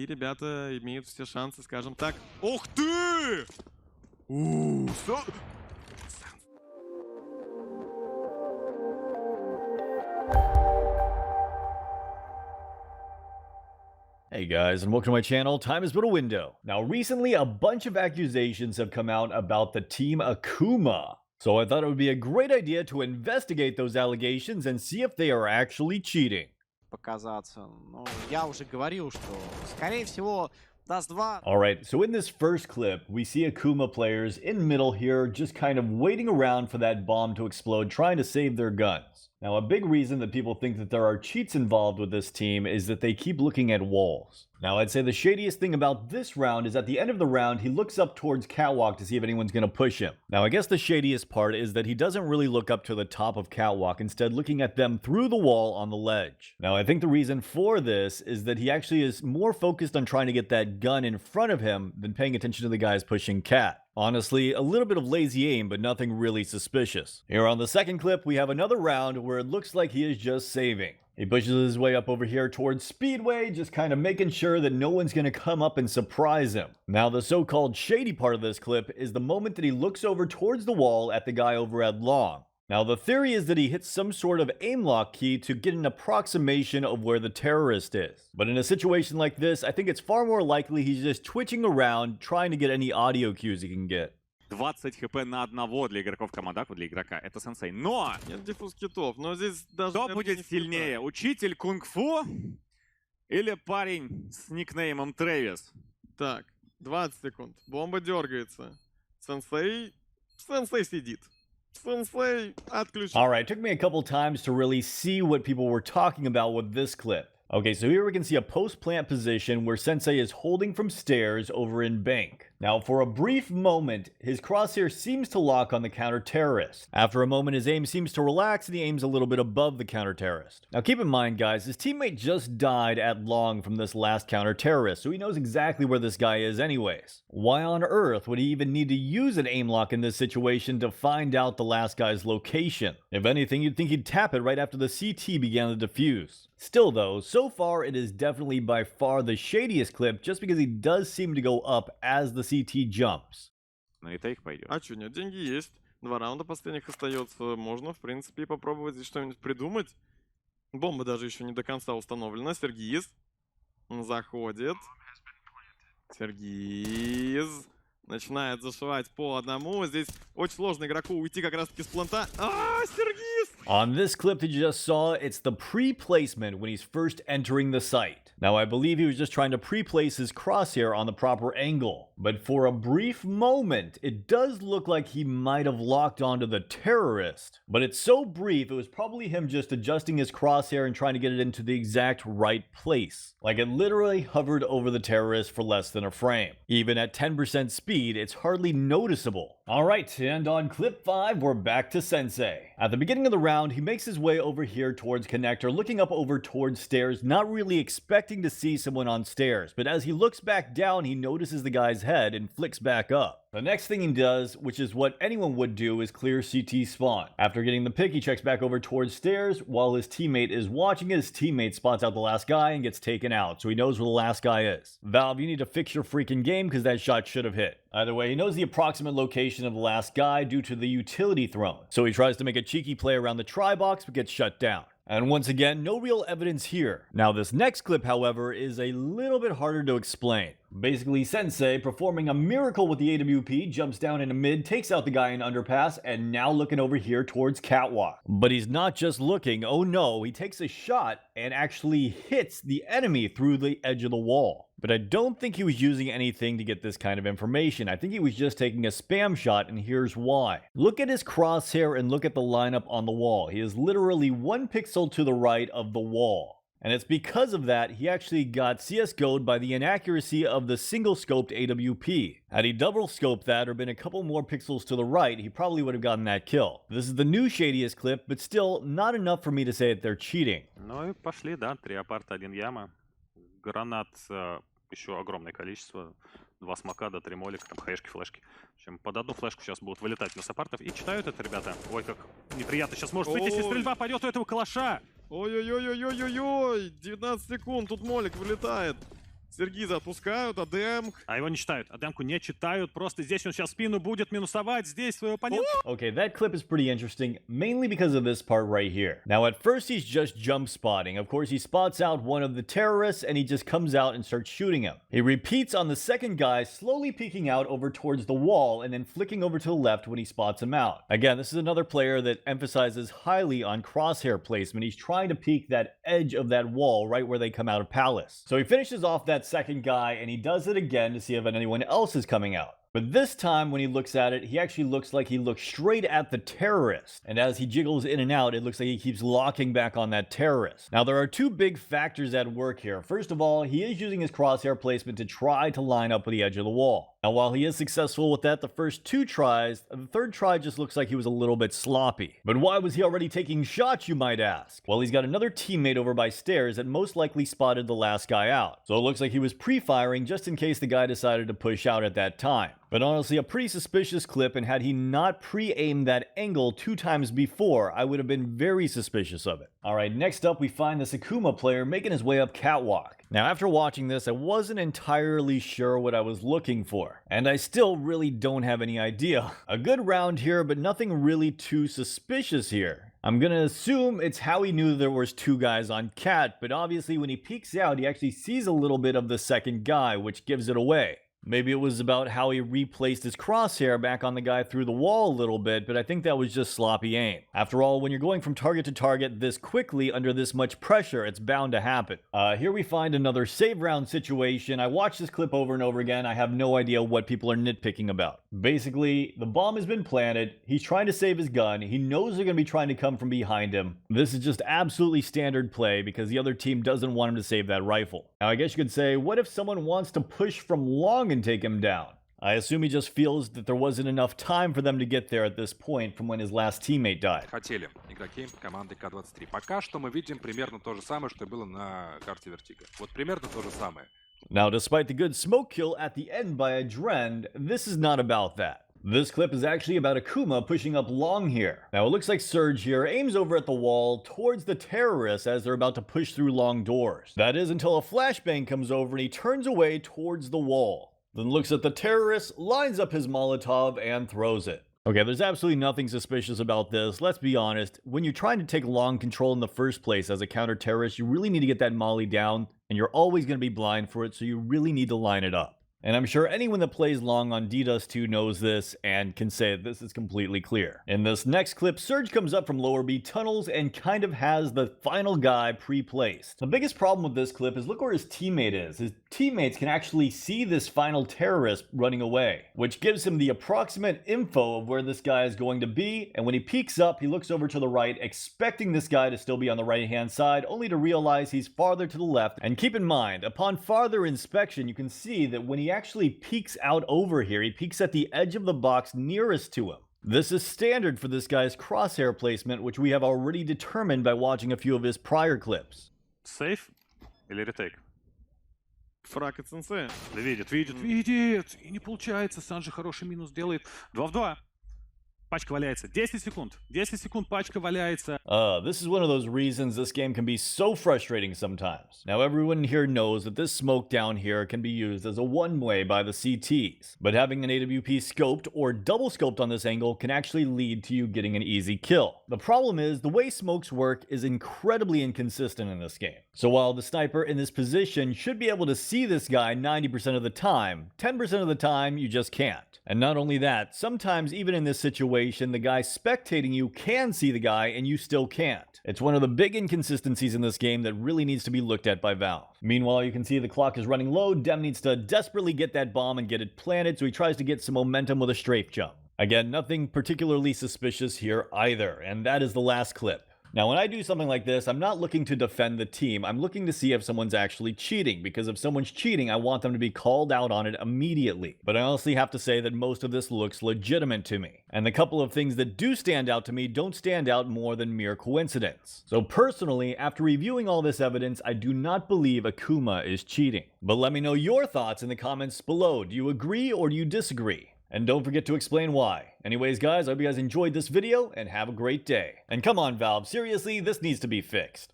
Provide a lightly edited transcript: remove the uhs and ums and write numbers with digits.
и ребята имеют все шансы, скажем так. Ух ты! Hey guys, and welcome to my channel. Time is but a window. Now recently, a bunch of accusations have come out about the team Akuma. So I thought it would be a great idea to investigate those allegations and see if they are actually cheating. Показаться. Ну, я уже говорил, что, скорее всего, даст 2. Alright, so in this first clip, we see Akuma players in middle here just kind of waiting around for that bomb to explode, trying to save their guns. Now, a big reason that people think that there are cheats involved with this team is that they keep looking at walls. Now, I'd say the shadiest thing about this round is at the end of the round, he looks up towards Catwalk to see if anyone's going to push him. Now, I guess the shadiest part is that he doesn't really look up to the top of Catwalk, instead looking at them through the wall on the ledge. Now, I think the reason for this is that he actually is more focused on trying to get that gun in front of him than paying attention to the guys pushing Cat. Honestly, a little bit of lazy aim, but nothing really suspicious. Here on the second clip, we have another round where it looks like he is just saving. He pushes his way up over here towards Speedway, just kind of making sure that no one's going to come up and surprise him. Now, the so-called shady part of this clip is the moment that he looks over towards the wall at the guy over at Long. Now, the theory is that he hits some sort of aim lock key to get an approximation of where the terrorist is. But in a situation like this, I think it's far more likely he's just twitching around, trying to get any audio cues he can get. 20 хп на одного для игроков команды, для игрока. Это сенсей. Но! Нет диффуз китов, но здесь даже... Кто будет сильнее? Учитель кунг-фу или парень с никнеймом Трэвис? Так, 20 секунд. Бомба дергается. Сенсей сидит. Sensei отключен. Alright, took me a couple times to really see what people were talking about with this clip. Okay, so here we can see a post-plant position where Sensei is holding from stairs over in bank. Now, for a brief moment, his crosshair seems to lock on the counter-terrorist. After a moment, his aim seems to relax and he aims a little bit above the counter-terrorist. Now, keep in mind, guys, his teammate just died at Long from this last counter-terrorist, so he knows exactly where this guy is anyways. Why on earth would he even need to use an aim lock in this situation to find out the last guy's location? If anything, you'd think he'd tap it right after the CT began to defuse. Still though, so far it is definitely by far the shadiest clip just because he does seem to go up as the CT jumps. Ну и тейк пойдет. А чё, нет, деньги есть. 2 раунда последних остается. Можно, в принципе, попробовать здесь что-нибудь придумать. Бомба даже еще не до конца установлена. Сергиз заходит. Сергиз начинает зашивать по одному. Здесь очень сложно игроку уйти как раз-таки с планта. Сергиз! On this clip that you just saw, it's the pre-placement when he's first entering the site. Now, I believe he was just trying to pre-place his crosshair on the proper angle. But for a brief moment, it does look like he might have locked onto the terrorist. But it's so brief, it was probably him just adjusting his crosshair and trying to get it into the exact right place. Like it literally hovered over the terrorist for less than a frame. Even at 10% speed, it's hardly noticeable. Alright, and on clip 5, we're back to Sensei. At the beginning of the round, he makes his way over here towards Connector, looking up over towards stairs, not really expecting to see someone on stairs. But as he looks back down, he notices the guy's head and flicks back up. The next thing he does, which is what anyone would do, is clear CT spawn. After getting the pick, he checks back over towards stairs. While his teammate is watching it, his teammate spots out the last guy and gets taken out, so he knows where the last guy is. Valve, you need to fix your freaking game because that shot should have hit. Either way, he knows the approximate location of the last guy due to the utility thrown, so he tries to make a cheeky play around the try box but gets shut down. And once again, no real evidence here. Now this next clip, however, is a little bit harder to explain. Basically, Sensei, performing a miracle with the AWP, jumps down into mid, takes out the guy in underpass, and now looking over here towards Catwalk. But he's not just looking, oh no, he takes a shot and actually hits the enemy through the edge of the wall. But I don't think he was using anything to get this kind of information. I think he was just taking a spam shot, and here's why. Look at his crosshair and look at the lineup on the wall. He is literally 1 pixel to the right of the wall. And it's because of that, he actually got CSGO'd by the inaccuracy of the single-scoped AWP. Had he double-scoped that or been a couple more pixels to the right, he probably would have gotten that kill. This is the new shadiest clip, but still not enough for me to say that they're cheating. Ну и пошли, да, 3 апарта, 1 яма. Гранат еще огромное количество. 2 смока, да, 3 молика, там хаешки, флешки. В общем, под одну флешку сейчас будут вылетать на саппортов. И читают это, ребята. Ой, как неприятно сейчас может быть, если стрельба пойдет у этого калаша. Ой-ой-ой-ой-ой-ой! 19 секунд, тут молик вылетает. Сергиза отпускают, а Демк... А его не читают. А демку не читают. Просто здесь он сейчас спину будет минусовать. Здесь свой оппонент. Okay, that clip is pretty interesting, mainly because of this part right here. Now, at first, he's just jump spotting. Of course, he spots out one of the terrorists, and he just comes out and starts shooting him. He repeats on the second guy, slowly peeking out over towards the wall, and then flicking over to the left when he spots him out. Again, this is another player that emphasizes highly on crosshair placement. He's trying to peek that edge of that wall right where they come out of Palace. So he finishes off that second guy, and he does it again to see if anyone else is coming out. But this time, when he looks at it, he actually looks like he looks straight at the terrorist. And as he jiggles in and out, it looks like he keeps locking back on that terrorist. Now, there are two big factors at work here. First of all, he is using his crosshair placement to try to line up with the edge of the wall. Now, while he is successful with that the first two tries, the third try just looks like he was a little bit sloppy. But why was he already taking shots, you might ask? Well, he's got another teammate over by stairs that most likely spotted the last guy out. So it looks like he was pre-firing just in case the guy decided to push out at that time. But honestly, a pretty suspicious clip, and had he not pre-aimed that angle 2 times before, I would have been very suspicious of it. Alright, next up we find this Akuma player making his way up catwalk. Now, after watching this, I wasn't entirely sure what I was looking for, and I still really don't have any idea. A good round here, but nothing really too suspicious here. I'm gonna assume it's how he knew there was 2 guys on cat, but obviously when he peeks out, he actually sees a little bit of the second guy, which gives it away. Maybe it was about how he replaced his crosshair back on the guy through the wall a little bit, but I think that was just sloppy aim. After all, when you're going from target to target this quickly under this much pressure, it's bound to happen. Here we find another save round situation. I watched this clip over and over again. I have no idea what people are nitpicking about. Basically, the bomb has been planted. He's trying to save his gun. He knows they're going to be trying to come from behind him. This is just absolutely standard play because the other team doesn't want him to save that rifle. Now, I guess you could say, what if someone wants to push from long and take him down? I assume he just feels that there wasn't enough time for them to get there at this point from when his last teammate died. Хотели игроки команды К-23. Пока что мы видим примерно то же самое, что было на карте Вертига. Вот примерно то же самое. Now, despite the good smoke kill at the end by Adrend, this is not about that. This clip is actually about Akuma pushing up long here. Now, it looks like Surge here aims over at the wall towards the terrorists as they're about to push through long doors. That is until a flashbang comes over and he turns away towards the wall. Then looks at the terrorist, lines up his Molotov, and throws it. Okay, there's absolutely nothing suspicious about this. Let's be honest. When you're trying to take long control in the first place as a counter-terrorist, you really need to get that molly down, and you're always going to be blind for it, so you really need to line it up. And I'm sure anyone that plays long on DDoS 2 knows this and can say this is completely clear. In this next clip, Surge comes up from lower B tunnels and kind of has the final guy pre-placed. The biggest problem with this clip is look where his teammate is. His teammates can actually see this final terrorist running away, which gives him the approximate info of where this guy is going to be, and when he peeks up, he looks over to the right, expecting this guy to still be on the right-hand side, only to realize he's farther to the left. And keep in mind, upon farther inspection, you can see that when he actually peeks out over here, he peeks at the edge of the box nearest to him. This is standard for this guy's crosshair placement, which we have already determined by watching a few of his prior clips. Сейф или ретейк? Фрак и Сенсей. Да видит. И не получается. Санджи хороший минус делает. 2 в 2. Пачка валяется. 10 секунд. 10 секунд пачка валяется. This is one of those reasons this game can be so frustrating sometimes. Now, everyone here knows that this smoke down here can be used as a one-way by the CTs, but having an AWP scoped or double scoped on this angle can actually lead to you getting an easy kill. The problem is the way smokes work is incredibly inconsistent in this game. So while the sniper in this position should be able to see this guy 90% of the time, 10% of the time you just can't. And not only that, sometimes even in this situation, the guy spectating you can see the guy and you still can't. It's one of the big inconsistencies in this game that really needs to be looked at by Valve. Meanwhile, you can see the clock is running low. Dem needs to desperately get that bomb and get it planted, so he tries to get some momentum with a strafe jump. Again, nothing particularly suspicious here either, and that is the last clip. Now, when I do something like this, I'm not looking to defend the team. I'm looking to see if someone's actually cheating, because if someone's cheating, I want them to be called out on it immediately. But I honestly have to say that most of this looks legitimate to me. And the couple of things that do stand out to me don't stand out more than mere coincidence. So personally, after reviewing all this evidence, I do not believe Akuma is cheating. But let me know your thoughts in the comments below. Do you agree or do you disagree? And don't forget to explain why. Anyways, guys, I hope you guys enjoyed this video, and have a great day. And come on, Valve, seriously, this needs to be fixed.